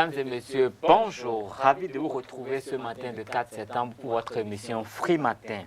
Mesdames et messieurs, bonjour. Ravi de vous retrouver ce matin de 4 septembre pour votre émission Free Matin.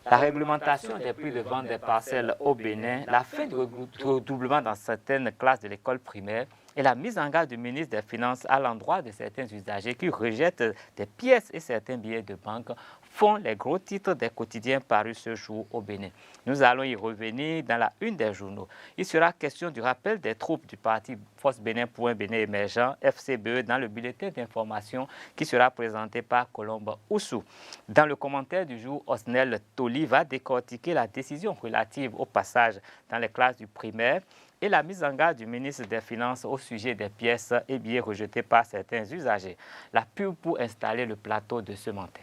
La réglementation des prix de vente des parcelles au Bénin, la fin du redoublement dans certaines classes de l'école primaire et la mise en garde du ministre des Finances à l'endroit de certains usagers qui rejettent des pièces et certains billets de banque font les gros titres des quotidiens parus ce jour au Bénin. Nous allons y revenir dans la une des journaux. Il sera question du rappel des troupes du parti Force Bénin pour un Bénin émergent, FCBE, dans le bulletin d'information qui sera présenté par Colombe Oussou. Dans le commentaire du jour, Osnel Toli va décortiquer la décision relative au passage dans les classes du primaire et la mise en garde du ministre des Finances au sujet des pièces et billets rejetés par certains usagers. La pub pour installer le plateau de ce matin.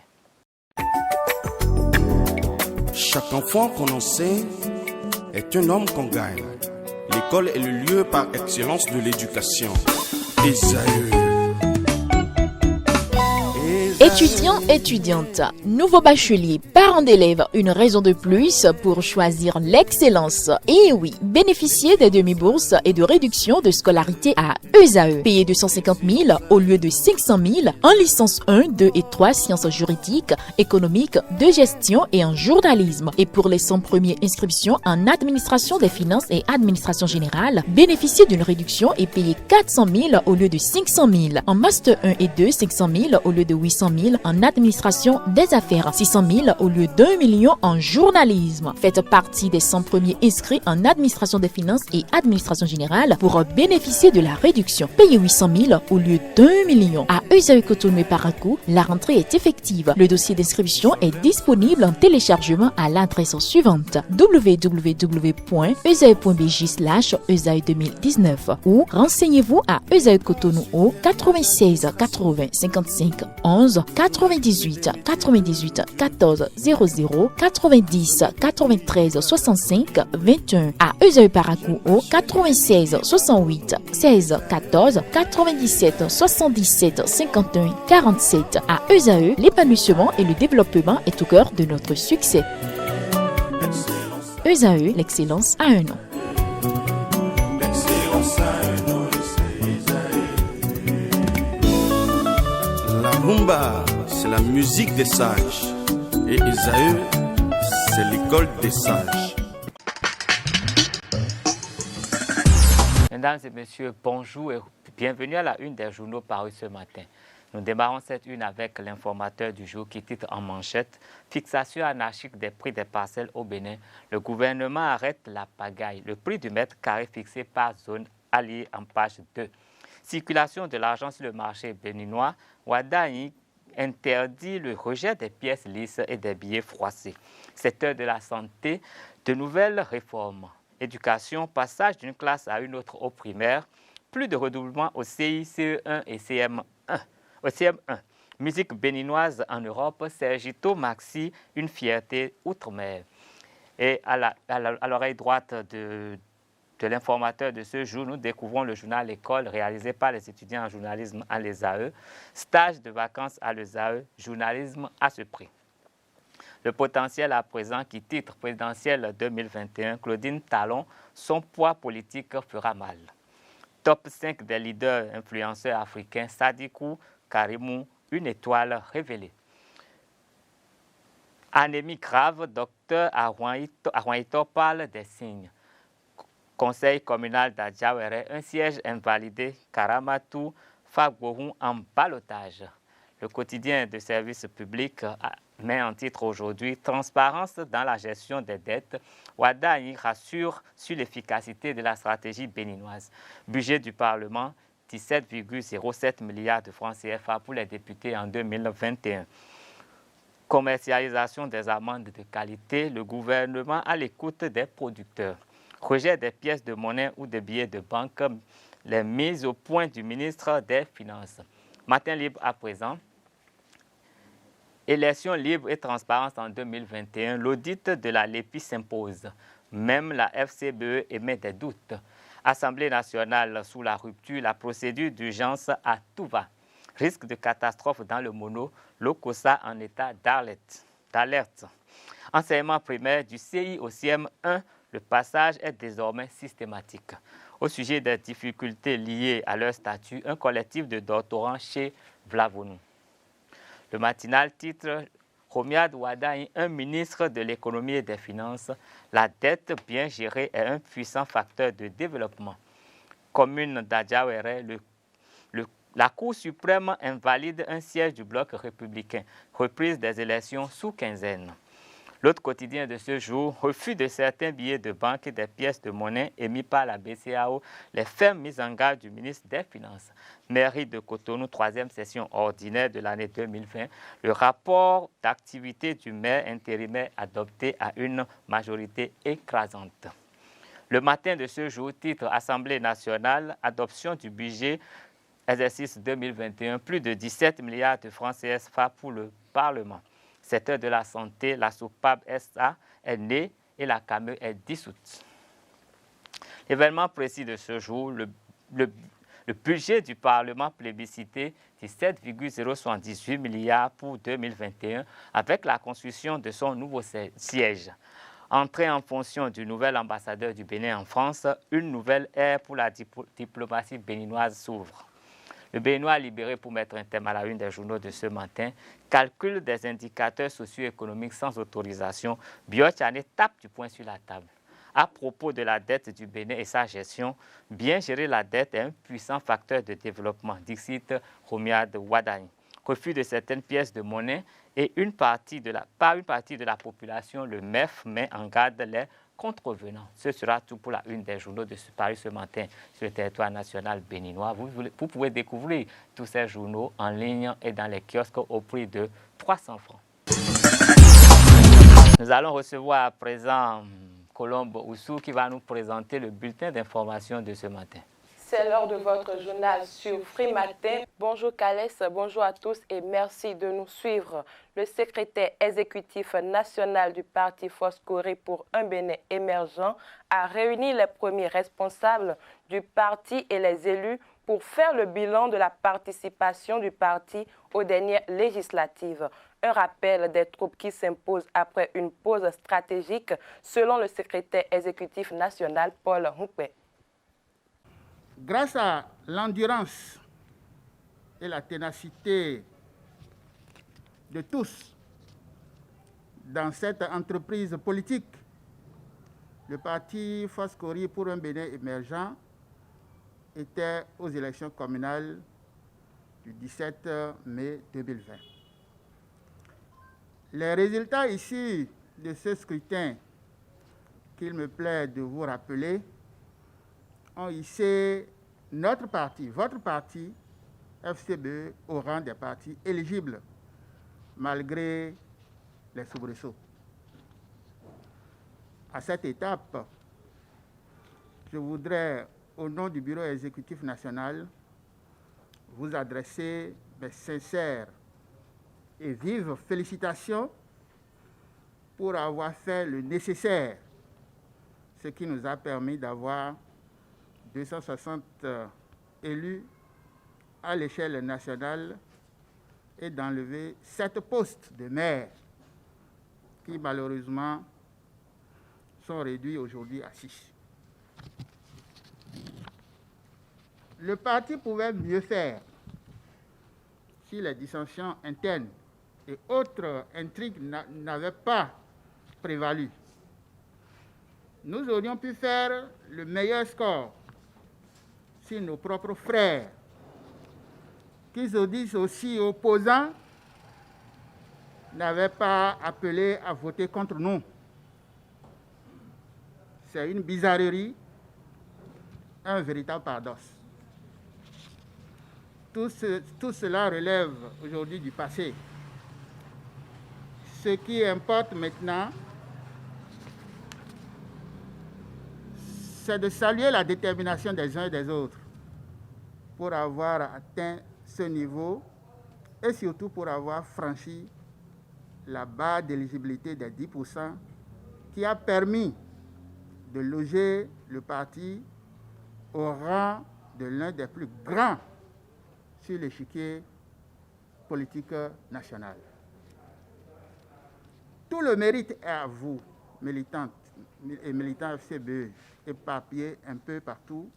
Chaque enfant qu'on enseigne est un homme qu'on gagne. L'école est le lieu par excellence de l'éducation. Esaü. Étudiants, étudiantes, nouveaux bacheliers, parents d'élèves, une raison de plus pour choisir l'excellence. Et oui, bénéficier des demi-bourses et de réductions de scolarité à ESAE. Payer 250 000 au lieu de 500 000 en licence 1, 2 et 3 sciences juridiques, économiques, de gestion et en journalisme. Et pour les 100 premières inscriptions en administration des finances et administration générale, bénéficier d'une réduction et payer 400 000 au lieu de 500 000. En master 1 et 2, 500 000 au lieu de 800 000 en administration des affaires, 600 000 au lieu d'1 million en journalisme. Faites partie des 100 premiers inscrits en administration des finances et administration générale pour bénéficier de la réduction. Payez 800 000 au lieu d'1 million. À ESAE Cotonou et Parakou, la rentrée est effective. Le dossier d'inscription est disponible en téléchargement à l'adresse suivante www.esae.bj/esae2019 ou renseignez-vous à ESAE Cotonou au 96 80 55 11 98 98 14 00 90 93 65 21 à ESAE Parakou au 96 68 16 14 97 77 51 47 à ESAE, l'épanouissement et le développement est au cœur de notre succès. ESAE, l'excellence a un nom. La rumba, c'est la musique des sages. Et Esaü, c'est l'école des sages. Mesdames et messieurs, bonjour et bienvenue à la une des journaux parus ce matin. Nous démarrons cette une avec l'informateur du jour qui titre en manchette « Fixation anarchique des prix des parcelles au Bénin. Le gouvernement arrête la pagaille. Le prix du mètre carré fixé par zone alliée en page 2. Circulation de l'argent sur le marché béninois. Wadaï interdit le rejet des pièces lisses et des billets froissés. Secteur de la santé, de nouvelles réformes. Éducation, passage d'une classe à une autre au primaire. Plus de redoublement au CI, CE1 et CM1. Au CM1. Musique béninoise en Europe, Sergito Maxi, une fierté outre-mer. Et à l'oreille droite de l'informateur de ce jour, nous découvrons le journal École réalisé par les étudiants en journalisme à l'ESAE. Stage de vacances à l'ESAE, journalisme à ce prix. Le potentiel à présent qui titre présidentiel 2021, Claudine Talon, son poids politique fera mal. Top 5 des leaders influenceurs africains, Sadikou Karimou, une étoile révélée. Anémie grave, docteur Arwaito parle des signes. Conseil communal d'Adjawere, un siège invalidé, Karamatou, Fagbohou en ballottage. Le quotidien de service public met en titre aujourd'hui « Transparence dans la gestion des dettes ». Wadaï rassure sur l'efficacité de la stratégie béninoise. Budget du Parlement, 17,07 milliards de francs CFA pour les députés en 2021. Commercialisation des amendes de qualité, le gouvernement à l'écoute des producteurs. Rejet des pièces de monnaie ou des billets de banque, les mises au point du ministre des Finances. Matin libre à présent. Élections libres et transparence en 2021. L'audit de la LEPI s'impose. Même la FCBE émet des doutes. Assemblée nationale sous la rupture, la procédure d'urgence à tout va. Risque de catastrophe dans le mono, l'OCOSA en état d'alerte. Enseignement primaire du CI au CM1, le passage est désormais systématique. Au sujet des difficultés liées à leur statut, un collectif de doctorants chez Vlavonou. Le matinal titre Romiad Wadaï, un ministre de l'économie et des finances, la dette bien gérée est un puissant facteur de développement. Commune d'Adjawere, la Cour suprême invalide un siège du bloc républicain, reprise des élections sous quinzaine. L'autre quotidien de ce jour, refus de certains billets de banque et des pièces de monnaie émis par la BCAO, les fermes mises en garde du ministre des Finances. Mairie de Cotonou, 3e session ordinaire de l'année 2020, le rapport d'activité du maire intérimaire adopté à une majorité écrasante. Le matin de ce jour, titre Assemblée nationale, adoption du budget exercice 2021, plus de 17 milliards de francs CFA pour le Parlement. Secteur de la santé, la SOPAB SA est née et la CAME est dissoute. L'événement précis de ce jour, le budget du Parlement plébiscité, 17,078 milliards pour 2021, avec la construction de son nouveau siège. Entrée en fonction du nouvel ambassadeur du Bénin en France, une nouvelle ère pour la diplomatie béninoise s'ouvre. Le Béninois libéré pour mettre un thème à la une des journaux de ce matin, calcul des indicateurs socio-économiques sans autorisation, Biochane tape du poing sur la table. À propos de la dette du Bénin et sa gestion, bien gérer la dette est un puissant facteur de développement, dit Romiad Wadaï. Refus de certaines pièces de monnaie et par une partie de la population, le MEF met en garde les contrevenants. Ce sera tout pour la une des journaux de Paris ce matin sur le territoire national béninois. Vous pouvez découvrir tous ces journaux en ligne et dans les kiosques au prix de 300 francs. Nous allons recevoir à présent Colombe Oussou qui va nous présenter le bulletin d'information de ce matin. C'est l'heure de votre journal sur Free Matin. Bonjour Calès, bonjour à tous et merci de nous suivre. Le secrétaire exécutif national du parti Foscori pour un Bénin émergent a réuni les premiers responsables du parti et les élus pour faire le bilan de la participation du parti aux dernières législatives. Un rappel des troupes qui s'imposent après une pause stratégique selon le secrétaire exécutif national Paul Houpé. Grâce à l'endurance et la ténacité de tous dans cette entreprise politique, le parti Foscori pour un Bénin émergent était aux élections communales du 17 mai 2020. Les résultats issus de ce scrutin, qu'il me plaît de vous rappeler, ont hissé notre parti, votre parti, FCBE, au rang des partis éligibles, malgré les soubresauts. À cette étape, je voudrais, au nom du Bureau exécutif national, vous adresser mes sincères et vives félicitations pour avoir fait le nécessaire, ce qui nous a permis d'avoir 260 élus à l'échelle nationale et d'enlever 7 postes de maire qui malheureusement sont réduits aujourd'hui à 6. Le parti pouvait mieux faire si les dissensions internes et autres intrigues n'avaient pas prévalu. Nous aurions pu faire le meilleur score si nos propres frères, qui se disent aussi opposants, n'avaient pas appelé à voter contre nous. C'est une bizarrerie, un véritable paradoxe. Tout cela relève aujourd'hui du passé. Ce qui importe maintenant, c'est de saluer la détermination des uns et des autres pour avoir atteint ce niveau et surtout pour avoir franchi la barre d'éligibilité des 10% qui a permis de loger le parti au rang de l'un des plus grands sur l'échiquier politique national. Tout le mérite est à vous, militantes et militants FCBE, éparpillés un peu partout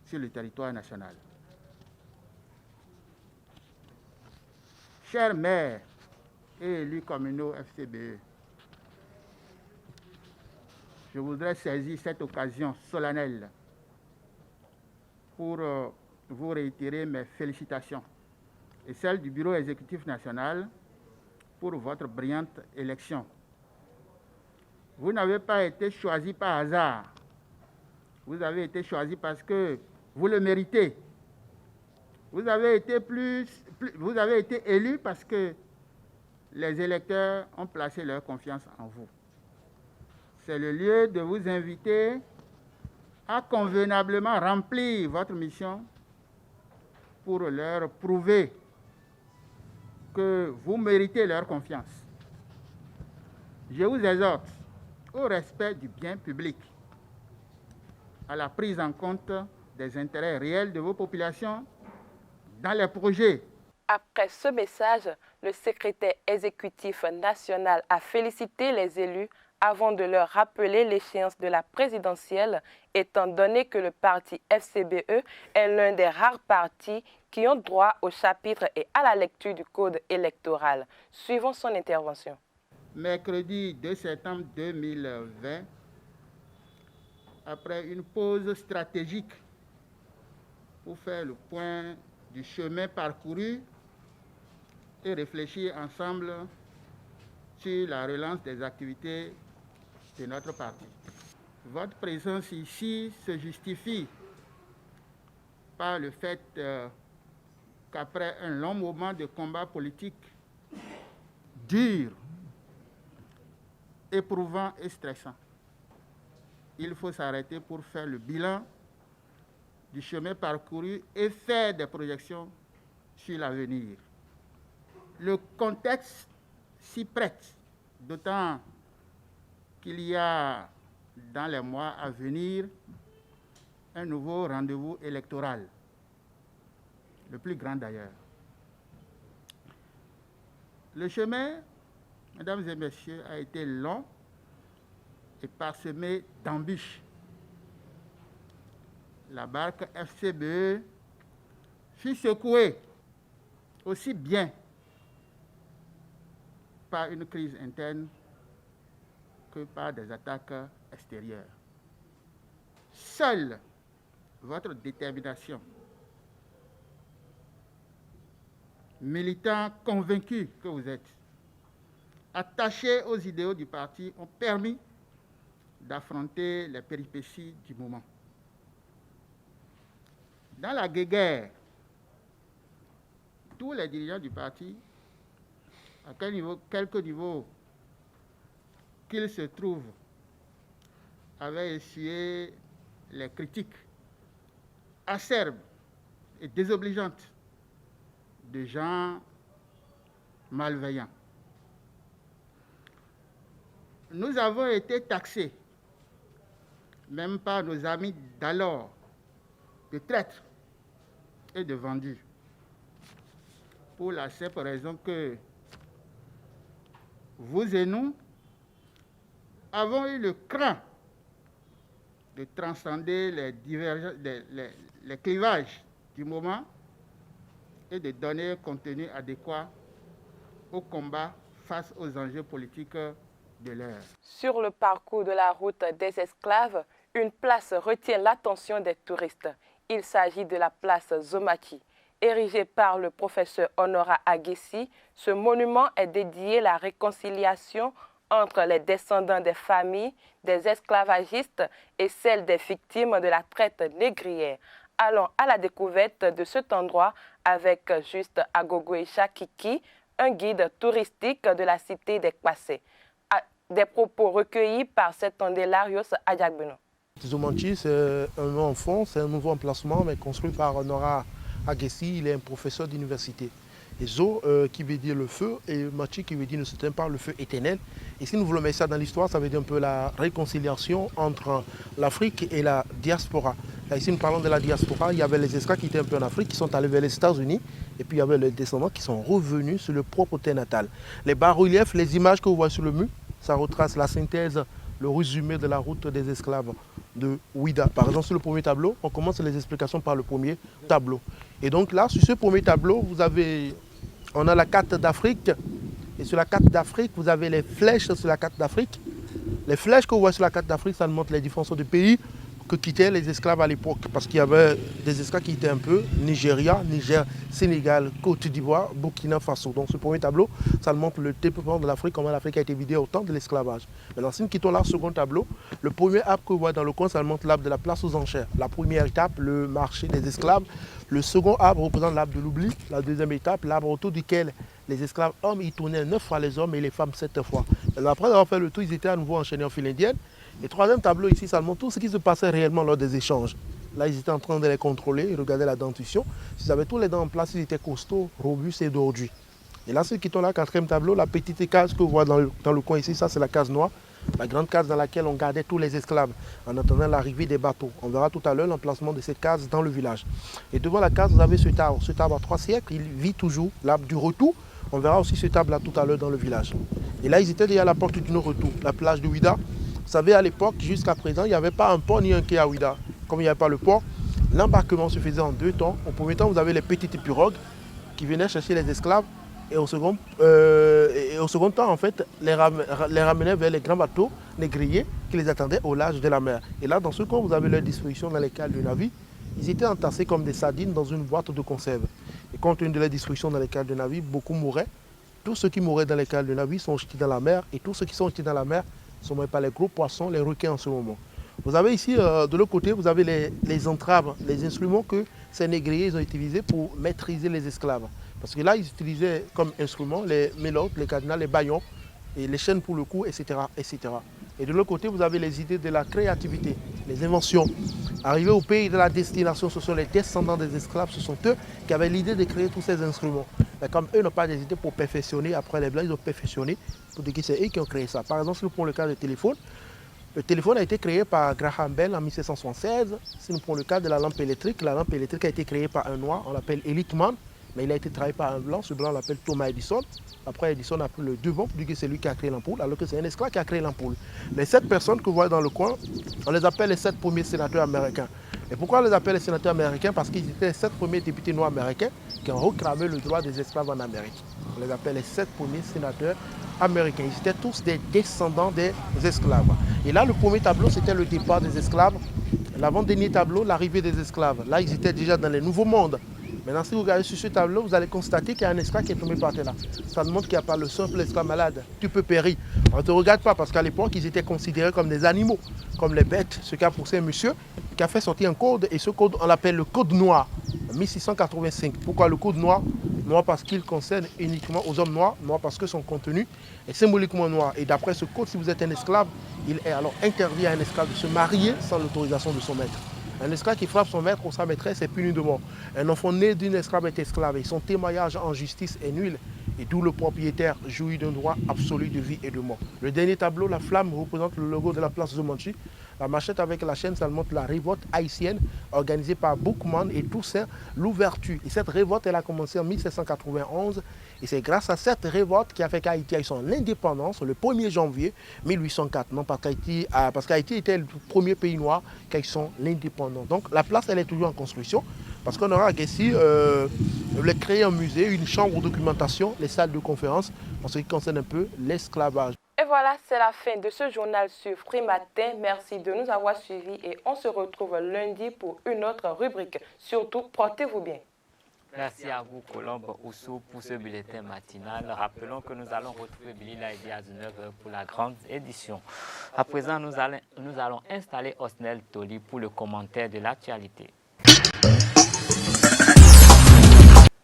sur le territoire national. Chers maires et élus communaux FCBE, je voudrais saisir cette occasion solennelle pour vous réitérer mes félicitations et celles du Bureau exécutif national pour votre brillante élection. Vous n'avez pas été choisi par hasard. Vous avez été choisi parce que vous le méritez. Vous avez été élu parce que les électeurs ont placé leur confiance en vous. C'est le lieu de vous inviter à convenablement remplir votre mission pour leur prouver que vous méritez leur confiance. Je vous exhorte au respect du bien public, à la prise en compte des intérêts réels de vos populations dans les projets. Après ce message, le secrétaire exécutif national a félicité les élus avant de leur rappeler l'échéance de la présidentielle, étant donné que le parti FCBE est l'un des rares partis qui ont droit au chapitre et à la lecture du code électoral. Suivons son intervention. Mercredi 2 septembre 2020, après une pause stratégique pour faire le point du chemin parcouru et réfléchir ensemble sur la relance des activités de notre parti. Votre présence ici se justifie par le fait qu'après un long moment de combat politique dur, éprouvant et stressant, il faut s'arrêter pour faire le bilan du chemin parcouru et faire des projections sur l'avenir. Le contexte s'y prête, d'autant qu'il y a dans les mois à venir un nouveau rendez-vous électoral, le plus grand d'ailleurs. Le chemin, mesdames et messieurs, a été long et parsemé d'embûches. La barque FCBE fut secouée aussi bien par une crise interne que par des attaques extérieures. Seule votre détermination, militant convaincu que vous êtes, attachés aux idéaux du parti, ont permis d'affronter les péripéties du moment. Dans la guéguerre, tous les dirigeants du parti, à quelque niveau qu'ils se trouvent, avaient essuyé les critiques acerbes et désobligeantes de gens malveillants. Nous avons été taxés, même par nos amis d'alors, de traîtres et de vendus, pour la simple raison que vous et nous avons eu le cran de transcender les clivages du moment et de donner un contenu adéquat au combat face aux enjeux politiques de l'heure. Sur le parcours de la route des esclaves, une place retient l'attention des touristes. Il s'agit de la place Zomaki. Érigé par le professeur Honora Aguessi, ce monument est dédié à la réconciliation entre les descendants des familles des esclavagistes et celles des victimes de la traite négrière. Allons à la découverte de cet endroit avec Juste Agogoecha Kiki, un guide touristique de la cité des Kpassé. Des propos recueillis par cet Andelarios Adjagbeno. Zomaki, c'est un nom enfant, c'est un nouveau emplacement, mais construit par Honora Aguessi. Il est un professeur d'université. Et Zo qui veut dire le feu, et Machi qui veut dire ne s'éteint pas, le feu éternel. Et si nous voulons mettre ça dans l'histoire, ça veut dire un peu la réconciliation entre l'Afrique et la diaspora. Là, ici, nous parlons de la diaspora. Il y avait les esclaves qui étaient un peu en Afrique, qui sont allés vers les États-Unis, et puis il y avait les descendants qui sont revenus sur le propre terre natale. Les bas-reliefs, les images que vous voyez sur le mur, ça retrace la synthèse, le résumé de la route des esclaves de Ouida. Par exemple, sur le premier tableau, on commence les explications par le premier tableau. Et donc là, sur ce premier tableau, on a la carte d'Afrique. Et sur la carte d'Afrique, vous avez les flèches sur la carte d'Afrique. Les flèches que vous voyez sur la carte d'Afrique, ça montre les différences de pays que quittaient les esclaves à l'époque. Parce qu'il y avait des esclaves qui étaient un peu Nigeria, Niger, Sénégal, Côte d'Ivoire, Burkina Faso. Donc ce premier tableau, ça montre le développement de l'Afrique, comment l'Afrique a été vidée au temps de l'esclavage. Maintenant, si nous quittons là, second tableau, le premier arbre que vous voyez dans le coin, ça montre l'arbre de la place aux enchères. La première étape, le marché des esclaves. Le second arbre représente l'arbre de l'oubli. La deuxième étape, l'arbre autour duquel les esclaves hommes, ils tournaient 9 fois les hommes et les femmes 7 fois. Alors, après avoir fait le tour, ils étaient à nouveau enchaînés en file indienne. Et troisième tableau ici, ça montre tout ce qui se passait réellement lors des échanges. Là, ils étaient en train de les contrôler, ils regardaient la dentition. S'ils avaient tous les dents en place, ils étaient costauds, robustes et dordus. Et là, ceux qui sont là, quatrième tableau, la petite case que vous voyez dans le coin ici, ça c'est la case noire. La grande case dans laquelle on gardait tous les esclaves en attendant l'arrivée des bateaux. On verra tout à l'heure l'emplacement de cette case dans le village. Et devant la case, vous avez cet arbre. Cet arbre à 3 siècles, il vit toujours, l'arbre du retour. On verra aussi cet arbre là tout à l'heure dans le village. Et là, ils étaient déjà à la porte du retour, la plage de Ouida. Vous savez, à l'époque, jusqu'à présent, il n'y avait pas un port ni un quai à Ouida. Comme il n'y avait pas le port, l'embarquement se faisait en 2 temps. Au premier temps, vous avez les petites pirogues qui venaient chercher les esclaves. Et au second temps, en fait, les ramenaient vers les grands bateaux négriers qui les attendaient au large de la mer. Et là, dans ce cas, vous avez leur disposition dans les cales du navire. Ils étaient entassés comme des sardines dans une boîte de conserve. Et compte tenu de leur disposition dans les cales du navire, beaucoup mouraient. Tous ceux qui mouraient dans les cales du navire sont jetés dans la mer. Et tous ceux qui sont jetés dans la mer sont mangés par les gros poissons, les requins en ce moment. Vous avez ici, de l'autre côté, vous avez les entraves, les instruments que ces négriers ont utilisés pour maîtriser les esclaves. Parce que là, ils utilisaient comme instruments les mélodes, les cadenas, les baillons, et les chaînes pour le cou, etc., etc. Et de l'autre côté, vous avez les idées de la créativité, les inventions. Arrivés au pays de la destination, ce sont les descendants des esclaves, ce sont eux qui avaient l'idée de créer tous ces instruments. Mais comme eux n'ont pas des idées pour perfectionner, après les Blancs, ils ont perfectionné, pour dire que c'est eux qui ont créé ça. Par exemple, si nous prenons le cas du téléphone, le téléphone a été créé par Graham Bell en 1776. Si nous prenons le cas de la lampe électrique a été créée par un noir, on l'appelle Elitman. Mais il a été travaillé par un blanc, ce blanc on l'appelle Thomas Edison. Après Edison a pris le devant pour dire que c'est lui qui a créé l'ampoule, alors que c'est un esclave qui a créé l'ampoule. Les 7 personnes que vous voyez dans le coin, on les appelle les 7 premiers sénateurs américains. Et pourquoi on les appelle les sénateurs américains? Parce qu'ils étaient les 7 premiers députés noirs américains qui ont réclamé le droit des esclaves en Amérique. On les appelle les 7 premiers sénateurs américains. Ils étaient tous des descendants des esclaves. Et là, le premier tableau, c'était le départ des esclaves. L'avant-dernier tableau, l'arrivée des esclaves. Là, ils étaient déjà dans les nouveaux mondes. Maintenant, si vous regardez sur ce tableau, vous allez constater qu'il y a un esclave qui est tombé par terre là. Ça montre qu'il n'y a pas le simple esclave malade. Tu peux périr. On ne te regarde pas parce qu'à l'époque, ils étaient considérés comme des animaux, comme les bêtes. Ce qui a poussé un monsieur qui a fait sortir un code. Et ce code, on l'appelle le code noir, 1685. Pourquoi le code noir? Noir parce qu'il concerne uniquement aux hommes noirs. Noir parce que son contenu est symboliquement noir. Et d'après ce code, si vous êtes un esclave, il est alors interdit à un esclave de se marier sans l'autorisation de son maître. Un esclave qui frappe son maître ou sa maîtresse est puni de mort. Un enfant né d'une esclave est esclave et son témoignage en justice est nul. Et d'où le propriétaire jouit d'un droit absolu de vie et de mort. Le dernier tableau, la flamme, représente le logo de la place Zumanchi. La machette avec la chaîne, ça montre la révolte haïtienne organisée par Boukman et Toussaint Louverture. Et cette révolte, elle a commencé en 1791. Et c'est grâce à cette révolte qui a fait qu'Haïti a eu son indépendance le 1er janvier 1804. Non, parce qu'Haïti était le premier pays noir qui a eu son indépendance. Donc la place, elle est toujours en construction. Parce qu'on aura ici créé un musée, une chambre de documentation, les salles de conférence, en ce qui concerne un peu l'esclavage. Et voilà, c'est la fin de ce journal sur Free Matin. Merci de nous avoir suivis et on se retrouve lundi pour une autre rubrique. Surtout, portez-vous bien. Merci à vous, Colombe Oussou, pour ce bulletin matinal. Rappelons que nous allons retrouver Billy Laïdi à 19h pour la grande édition. À présent, nous allons installer Osnel Toli pour le commentaire de l'actualité.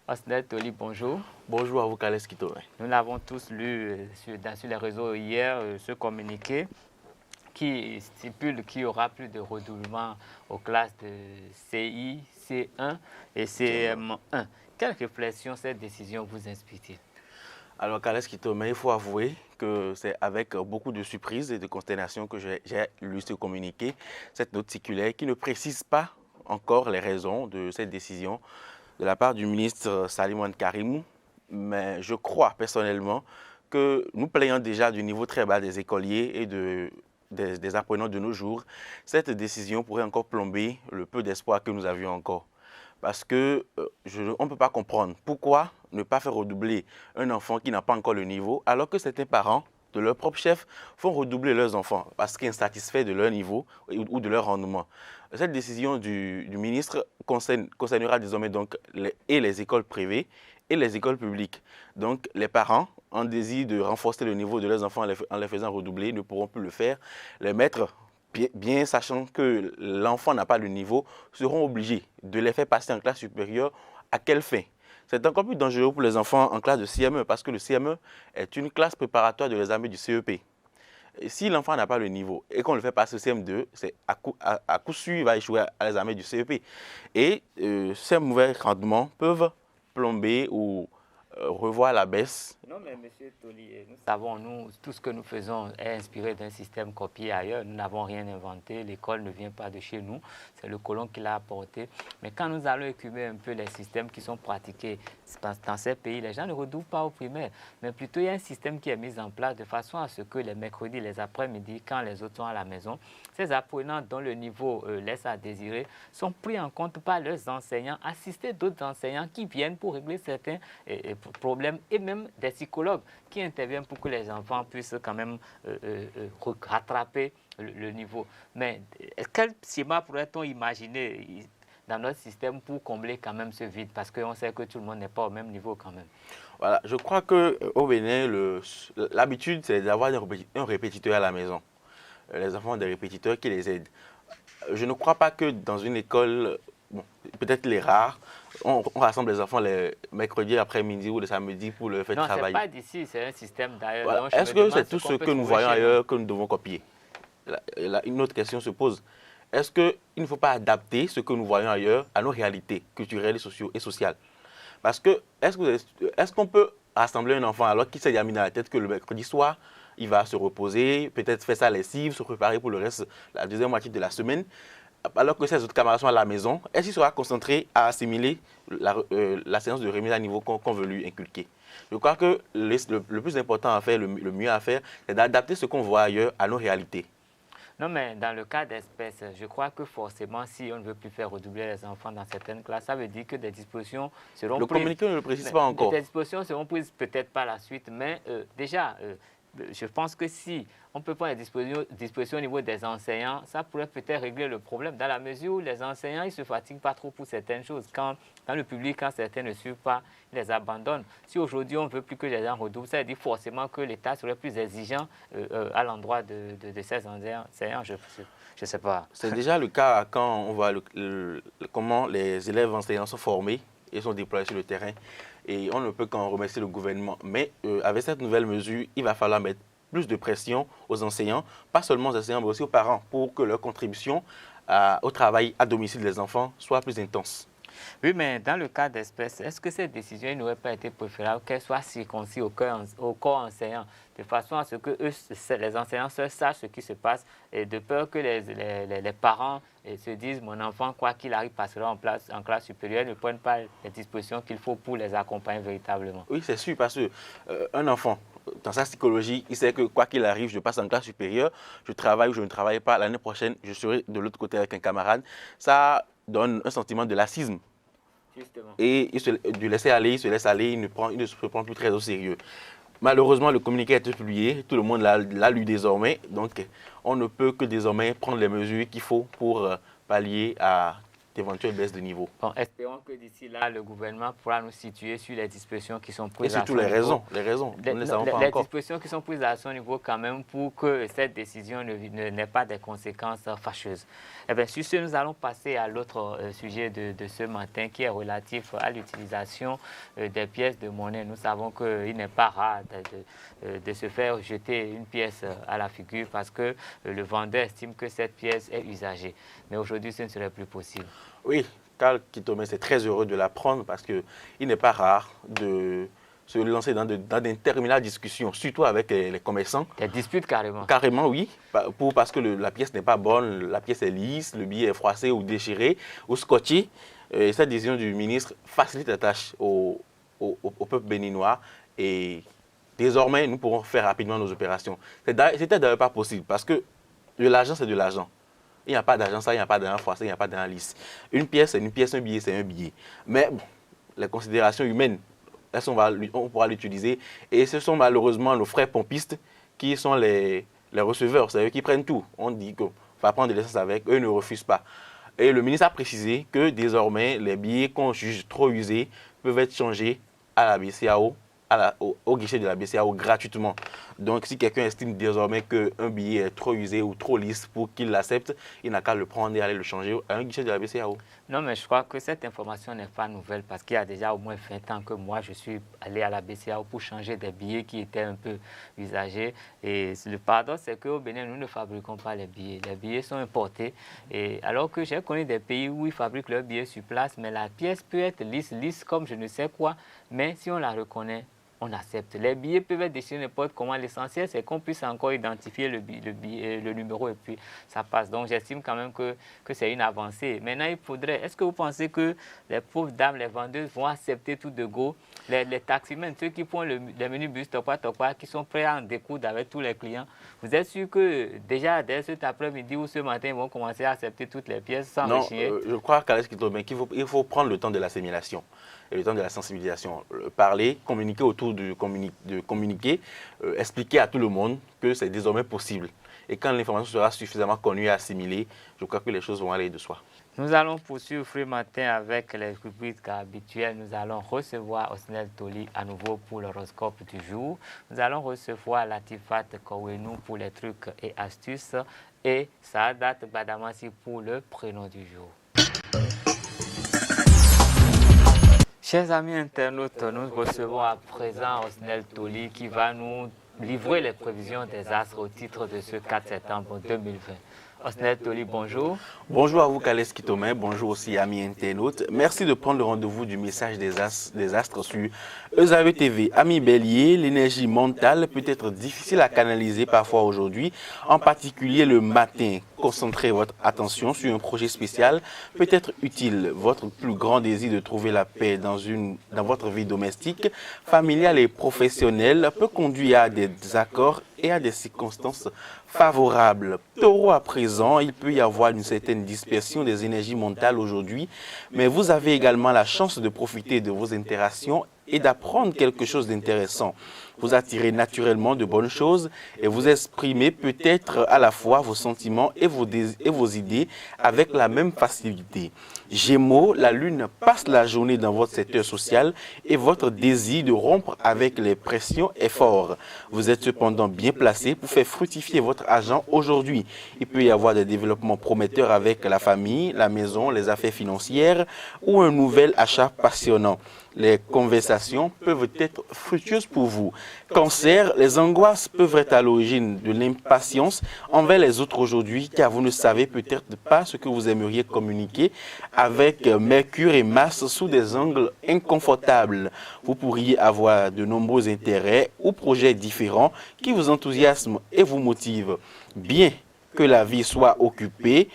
Osnel Toli, bonjour. Bonjour à vous, Kales Kito. Nous l'avons tous lu sur les réseaux hier, ce communiqué qui stipule qu'il y aura plus de redoublement aux classes de CI, C1 et CM1. Quelle réflexion cette décision vous inspire-t-il? Alors, Kales Kito, mais il faut avouer que c'est avec beaucoup de surprise et de consternation que j'ai lu ce communiqué, cette note circulaire qui ne précise pas encore les raisons de cette décision de la part du ministre Salimane Karimou. Mais je crois personnellement que nous plaignons déjà du niveau très bas des écoliers et de des apprenants de nos jours, cette décision pourrait encore plomber le peu d'espoir que nous avions encore. Parce que on ne peut pas comprendre pourquoi ne pas faire redoubler un enfant qui n'a pas encore le niveau, alors que certains parents de leur propre chef font redoubler leurs enfants parce qu'ils sont insatisfaits de leur niveau ou de leur rendement. Cette décision du ministre concernera désormais donc les écoles privées et les écoles publiques. Donc les parents, en désir de renforcer le niveau de leurs enfants en les faisant redoubler, ne pourront plus le faire. Les maîtres, bien sachant que l'enfant n'a pas le niveau, seront obligés de les faire passer en classe supérieure. À quelle fin? C'est encore plus dangereux pour les enfants en classe de CME parce que le CME est une classe préparatoire de l'examen du CEP. Et si l'enfant n'a pas le niveau et qu'on le fait passer au CM2, à coup sûr, il va échouer à l'examen du CEP. Et ces mauvais rendements peuvent plomber ou revoir la baisse. Non, mais M. Toli, nous savons, tout ce que nous faisons est inspiré d'un système copié ailleurs. Nous n'avons rien inventé. L'école ne vient pas de chez nous. C'est le colon qui l'a apporté. Mais quand nous allons écumer un peu les systèmes qui sont pratiqués dans ces pays, les gens ne redoublent pas au primaire. Mais plutôt, il y a un système qui est mis en place de façon à ce que les mercredis, les après-midi, quand les autres sont à la maison, ces apprenants dont le niveau laisse à désirer sont pris en compte par leurs enseignants, assistés d'autres enseignants qui viennent pour régler certains problèmes et même des psychologues qui interviennent pour que les enfants puissent quand même rattraper le niveau. Mais quel schéma pourrait-on imaginer dans notre système pour combler quand même ce vide? Parce qu'on sait que tout le monde n'est pas au même niveau quand même. Voilà, je crois qu'au Bénin, l'habitude, c'est d'avoir un répétiteur à la maison. Les enfants ont des répétiteurs qui les aident. Je ne crois pas que dans une école, bon, peut-être les rares, on rassemble les enfants les mercredis après-midi ou le samedi pour leur faire travailler. Non, ce n'est pas d'ici, c'est un système d'ailleurs. Voilà. Est-ce que c'est tout ce que nous voyons ailleurs que nous devons copier? Une autre question se pose. Est-ce qu'il ne faut pas adapter ce que nous voyons ailleurs à nos réalités culturelles et sociales? Parce que, est-ce qu'on peut rassembler un enfant alors qu'il s'est mis dans la tête que le mercredi soir, il va se reposer, peut-être faire sa lessive, se préparer pour le reste, la deuxième moitié de la semaine, alors que ses autres camarades sont à la maison, est-ce qu'il sera concentré à assimiler la séance de remise à niveau qu'on veut lui inculquer? Je crois que le plus important à faire, le mieux à faire, c'est d'adapter ce qu'on voit ailleurs à nos réalités. Non, mais dans le cas d'espèces, je crois que forcément, si on ne veut plus faire redoubler les enfants dans certaines classes, ça veut dire que des dispositions seront prises. Le communiqué ne le précise pas encore. Des dispositions seront prises peut-être par la suite, mais déjà, je pense que si on peut prendre des dispositions au niveau des enseignants, ça pourrait peut-être régler le problème, dans la mesure où les enseignants, ils ne se fatiguent pas trop pour certaines choses. Quand dans le public, quand certains ne suivent pas, ils les abandonnent. Si aujourd'hui, on ne veut plus que les gens redoublent, ça veut dire forcément que l'État serait plus exigeant à l'endroit de ces enseignants. Je ne sais pas. C'est déjà le cas quand on voit comment les élèves enseignants sont formés et sont déployés sur le terrain. Et on ne peut qu'en remercier le gouvernement. Mais avec cette nouvelle mesure, il va falloir mettre plus de pression aux enseignants, pas seulement aux enseignants, mais aussi aux parents, pour que leur contribution au travail à domicile des enfants soit plus intense. Oui, mais dans le cas d'espèces, est-ce que cette décision n'aurait pas été préférable qu'elle soit circoncis au corps enseignant, de façon à ce que les enseignants sachent ce qui se passe, et de peur que les parents se disent « mon enfant, quoi qu'il arrive, passera en classe supérieure », ne prennent pas les dispositions qu'il faut pour les accompagner véritablement. Oui, c'est sûr, parce qu'un enfant, dans sa psychologie, il sait que quoi qu'il arrive, je passe en classe supérieure, je travaille ou je ne travaille pas, l'année prochaine, je serai de l'autre côté avec un camarade. Ça donne un sentiment de lassisme. Justement. Et du laisser aller, il se laisse aller, il ne se prend plus très au sérieux. Malheureusement, le communiqué a été publié, tout le monde l'a lu désormais, donc on ne peut que désormais prendre les mesures qu'il faut pour pallier à d'éventuelles baisses de niveau. Bon, espérons que d'ici là, le gouvernement pourra nous situer sur les dispositions qui sont prises. Et surtout les raisons. Nous ne les savons pas encore. Les dispositions qui sont prises à son niveau quand même pour que cette décision n'ait pas des conséquences fâcheuses. Eh bien, sur ce, nous allons passer à l'autre sujet de ce matin qui est relatif à l'utilisation des pièces de monnaie. Nous savons qu'il n'est pas rare de se faire jeter une pièce à la figure parce que le vendeur estime que cette pièce est usagée. Mais aujourd'hui, ce ne serait plus possible. Oui, Carl Kitome, c'est très heureux de l'apprendre parce qu'il n'est pas rare de se lancer dans d'interminables discussions, surtout avec les commerçants. Des disputes carrément. Carrément, oui, parce que la pièce n'est pas bonne, la pièce est lisse, le billet est froissé ou déchiré ou scotché. Et cette décision du ministre facilite la tâche au peuple béninois et désormais, nous pourrons faire rapidement nos opérations. C'était d'ailleurs pas possible parce que De l'argent, c'est de l'argent. Il n'y a pas d'argent ça, il n'y a pas d'argent fois ça, il n'y a pas d'argent lisse. Une pièce, c'est une pièce, un billet, c'est un billet. Mais bon, les considérations humaines, on pourra l'utiliser. Et ce sont malheureusement nos frères pompistes qui sont les receveurs, c'est eux qui prennent tout. On dit qu'on va prendre de l'essence avec, eux ne refusent pas. Et le ministre a précisé que désormais, les billets qu'on juge trop usés peuvent être changés à la BCAO, au guichet de la BCAO gratuitement. Donc si quelqu'un estime désormais qu'un billet est trop usé ou trop lisse pour qu'il l'accepte, il n'a qu'à le prendre et aller le changer à un guichet de la BCAO. Non, mais je crois que cette information n'est pas nouvelle parce qu'il y a déjà au moins 20 ans que moi, je suis allé à la BCAO pour changer des billets qui étaient un peu usagés. Et le paradoxe, c'est qu'au Bénin, nous ne fabriquons pas les billets. Les billets sont importés. Et alors que j'ai connu des pays où ils fabriquent leurs billets sur place, mais la pièce peut être lisse comme je ne sais quoi. Mais si on la reconnaît, on accepte. Les billets peuvent être déchirés n'importe comment. L'essentiel, c'est qu'on puisse encore identifier le numéro et puis ça passe. Donc, j'estime quand même que c'est une avancée. Maintenant, il faudrait... Est-ce que vous pensez que les pauvres dames, les vendeuses vont accepter tout de go? Les taximens, ceux qui font les minibus Tokwa, qui sont prêts à en découdre avec tous les clients, vous êtes sûr que déjà, dès cet après-midi ou ce matin, ils vont commencer à accepter toutes les pièces sans rechigner? Je crois qu'il faut prendre le temps de l'assimilation et le temps de la sensibilisation. Parler, communiquer autour de communiquer, expliquer à tout le monde que c'est désormais possible. Et quand l'information sera suffisamment connue et assimilée, je crois que les choses vont aller de soi. Nous allons poursuivre Free Matin avec les rubriques habituelles. Nous allons recevoir Osnel Toli à nouveau pour l'horoscope du jour. Nous allons recevoir Latifat Kowenou pour les trucs et astuces. Et Saadat Badamassi pour le prénom du jour. Chers amis internautes, nous recevons à présent Osnel Toli qui va nous livrer les prévisions des astres au titre de ce 4 septembre 2020. Osnel Toli, bonjour. Bonjour à vous, Kales Kitome. Bonjour aussi, amis internautes. Merci de prendre le rendez-vous du message des astres sur Esaü TV. Amis Bélier, l'énergie mentale peut être difficile à canaliser parfois aujourd'hui, en particulier le matin. Concentrer votre attention sur un projet spécial peut être utile. Votre plus grand désir de trouver la paix dans votre vie domestique, familiale et professionnelle peut conduire à des désaccords et à des circonstances favorables. Taureau, à présent, il peut y avoir une certaine dispersion des énergies mentales aujourd'hui, mais vous avez également la chance de profiter de vos interactions et d'apprendre quelque chose d'intéressant. Vous attirez naturellement de bonnes choses et vous exprimez peut-être à la fois vos sentiments et vos idées avec la même facilité. Gémeaux, la lune passe la journée dans votre secteur social et votre désir de rompre avec les pressions est fort. Vous êtes cependant bien placé pour faire fructifier votre argent aujourd'hui. Il peut y avoir des développements prometteurs avec la famille, la maison, les affaires financières ou un nouvel achat passionnant. Les conversations peuvent être fructueuses pour vous. Cancer, les angoisses peuvent être à l'origine de l'impatience envers les autres aujourd'hui car vous ne savez peut-être pas ce que vous aimeriez communiquer avec Mercure et Mars sous des angles inconfortables. Vous pourriez avoir de nombreux intérêts ou projets différents qui vous enthousiasment et vous motivent. Bien que la vie soit occupée,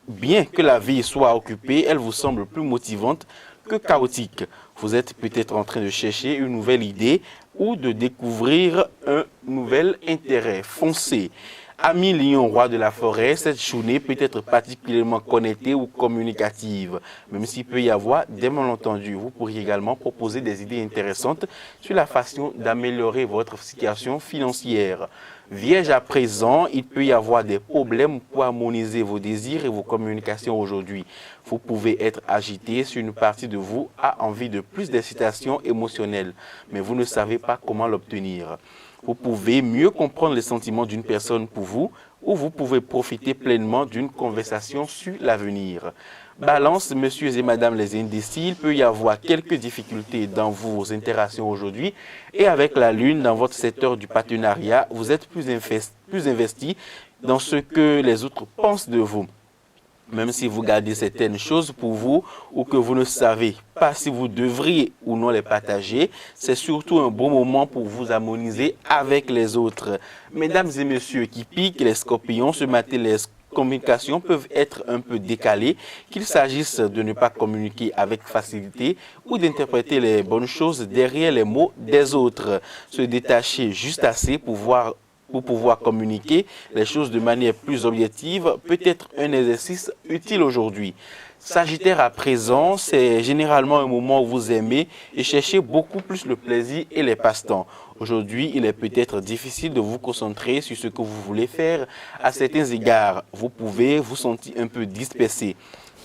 elle vous semble plus motivante que chaotique. Vous êtes peut-être en train de chercher une nouvelle idée ou de découvrir un nouvel intérêt. Foncez. Ami lion, roi de la forêt, cette journée peut être particulièrement connectée ou communicative. Même s'il peut y avoir des malentendus, vous pourriez également proposer des idées intéressantes sur la façon d'améliorer votre situation financière. Vierge, à présent, il peut y avoir des problèmes pour harmoniser vos désirs et vos communications aujourd'hui. Vous pouvez être agité si une partie de vous a envie de plus d'excitation émotionnelle, mais vous ne savez pas comment l'obtenir. Vous pouvez mieux comprendre les sentiments d'une personne pour vous ou vous pouvez profiter pleinement d'une conversation sur l'avenir. Balance, messieurs et madame les indécis, il peut y avoir quelques difficultés dans vos interactions aujourd'hui et avec la lune dans votre secteur du partenariat, vous êtes plus investi dans ce que les autres pensent de vous. Même si vous gardez certaines choses pour vous ou que vous ne savez pas si vous devriez ou non les partager, c'est surtout un bon moment pour vous harmoniser avec les autres. Mesdames et messieurs qui piquent les scorpions, ce matin les communications peuvent être un peu décalées, qu'il s'agisse de ne pas communiquer avec facilité ou d'interpréter les bonnes choses derrière les mots des autres. Se détacher juste assez pour voir Pour pouvoir communiquer les choses de manière plus objective peut être un exercice utile aujourd'hui. Sagittaire à présent, c'est généralement un moment où vous aimez et cherchez beaucoup plus le plaisir et les passe-temps. Aujourd'hui, il est peut-être difficile de vous concentrer sur ce que vous voulez faire. À certains égards, vous pouvez vous sentir un peu dispersé.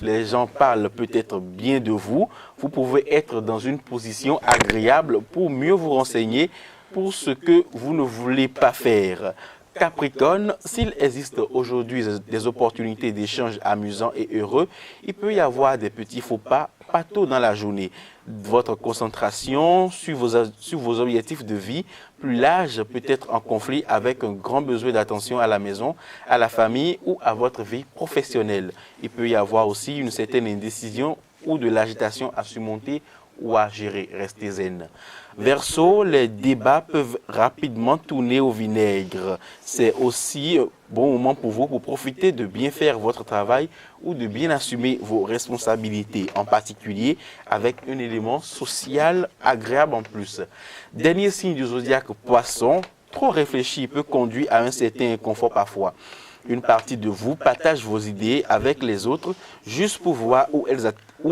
Les gens parlent peut-être bien de vous. Vous pouvez être dans une position agréable pour mieux vous renseigner pour ce que vous ne voulez pas faire. Capricorne, s'il existe aujourd'hui des opportunités d'échange amusants et heureux, il peut y avoir des petits faux pas tôt dans la journée. Votre concentration sur vos objectifs de vie plus larges peut être en conflit avec un grand besoin d'attention à la maison, à la famille ou à votre vie professionnelle. Il peut y avoir aussi une certaine indécision ou de l'agitation à surmonter ou à gérer. Restez zen. Verseau, les débats peuvent rapidement tourner au vinaigre. C'est aussi un bon moment pour vous pour profiter de bien faire votre travail ou de bien assumer vos responsabilités, en particulier avec un élément social agréable en plus. Dernier signe du zodiaque Poisson, trop réfléchi peut conduire à un certain inconfort parfois. Une partie de vous partage vos idées avec les autres juste pour voir où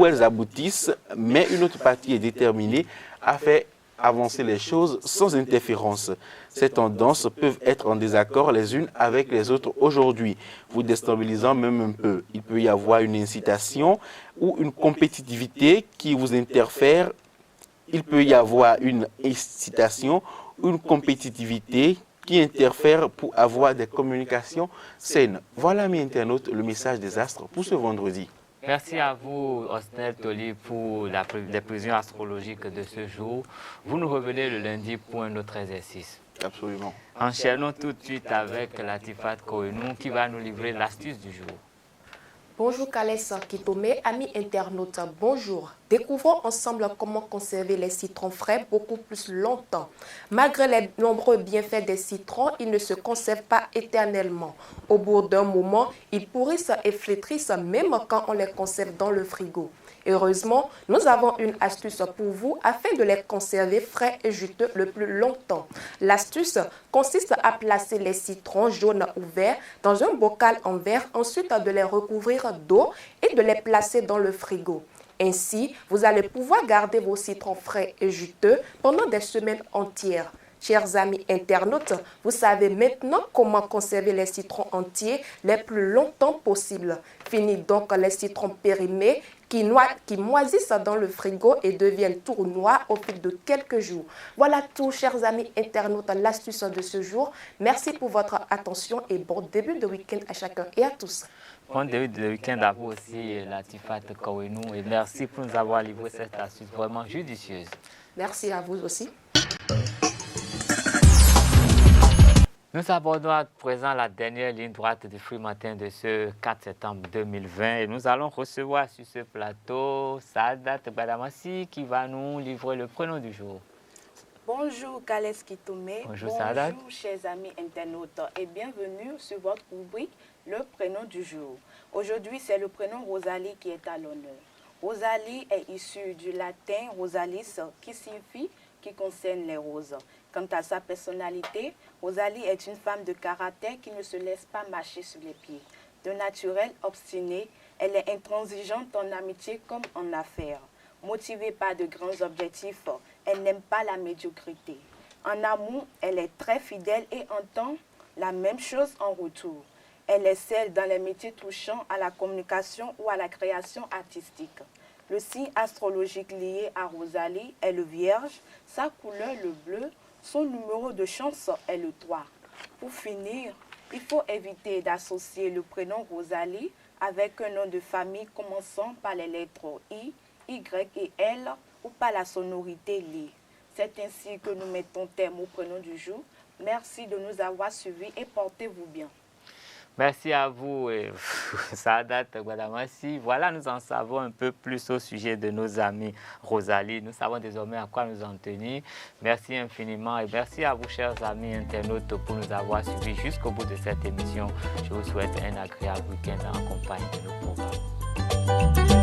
elles aboutissent, mais une autre partie est déterminée à faire avancer les choses sans interférence. Ces tendances peuvent être en désaccord les unes avec les autres aujourd'hui, vous déstabilisant même un peu. Il peut y avoir une incitation ou une compétitivité qui vous interfère. Il peut y avoir une incitation ou une compétitivité qui interfèrent pour avoir des communications saines. Voilà, mes internautes, le message des astres pour ce vendredi. Merci à vous, Osnel Toli, pour les prévisions astrologiques de ce jour. Vous nous revenez le lundi pour un autre exercice. Absolument. Enchaînons tout de suite avec Latifat Koenou qui va nous livrer l'astuce du jour. Bonjour Kalès Kitome, amis internautes, bonjour. Découvrons ensemble comment conserver les citrons frais beaucoup plus longtemps. Malgré les nombreux bienfaits des citrons, ils ne se conservent pas éternellement. Au bout d'un moment, ils pourrissent et flétrissent même quand on les conserve dans le frigo. Heureusement, nous avons une astuce pour vous afin de les conserver frais et juteux le plus longtemps. L'astuce consiste à placer les citrons jaunes ou verts dans un bocal en verre, ensuite de les recouvrir d'eau et de les placer dans le frigo. Ainsi, vous allez pouvoir garder vos citrons frais et juteux pendant des semaines entières. Chers amis internautes, vous savez maintenant comment conserver les citrons entiers les plus longtemps possible. Fini donc les citrons périmés qui moisissent dans le frigo et deviennent tout noirs au fil de quelques jours. Voilà tout, chers amis internautes, l'astuce de ce jour. Merci pour votre attention et bon début de week-end à chacun et à tous. Bon début de week-end à vous aussi, Latifat Koenou, et merci pour nous avoir livré cette astuce vraiment judicieuse. Merci à vous aussi. Nous abordons à présent la dernière ligne droite du Free Matin de ce 4 septembre 2020 et nous allons recevoir sur ce plateau Saadat Gbadamassi qui va nous livrer le prénom du jour. Bonjour Kalès Kitome, bonjour Saadat. Bonjour chers amis internautes et bienvenue sur votre rubrique Le prénom du jour. Aujourd'hui c'est le prénom Rosalie qui est à l'honneur. Rosalie est issue du latin rosalis qui signifie qui concerne les roses. Quant à sa personnalité, Rosalie est une femme de caractère qui ne se laisse pas marcher sur les pieds. De naturel obstinée, elle est intransigeante en amitié comme en affaires. Motivée par de grands objectifs, elle n'aime pas la médiocrité. En amour, elle est très fidèle et entend la même chose en retour. Elle excelle dans les métiers touchant à la communication ou à la création artistique. Le signe astrologique lié à Rosalie est le Vierge, sa couleur le bleu, son numéro de chance est le 3. Pour finir, il faut éviter d'associer le prénom Rosalie avec un nom de famille commençant par les lettres I, Y et L ou par la sonorité Li. C'est ainsi que nous mettons terme au prénom du jour. Merci de nous avoir suivis et portez-vous bien. Merci à vous, Saadat Gbadamassi. Voilà, nous en savons un peu plus au sujet de nos amis Rosalie. Nous savons désormais à quoi nous en tenir. Merci infiniment et merci à vous, chers amis internautes, pour nous avoir suivis jusqu'au bout de cette émission. Je vous souhaite un agréable week-end en compagnie de nos programmes.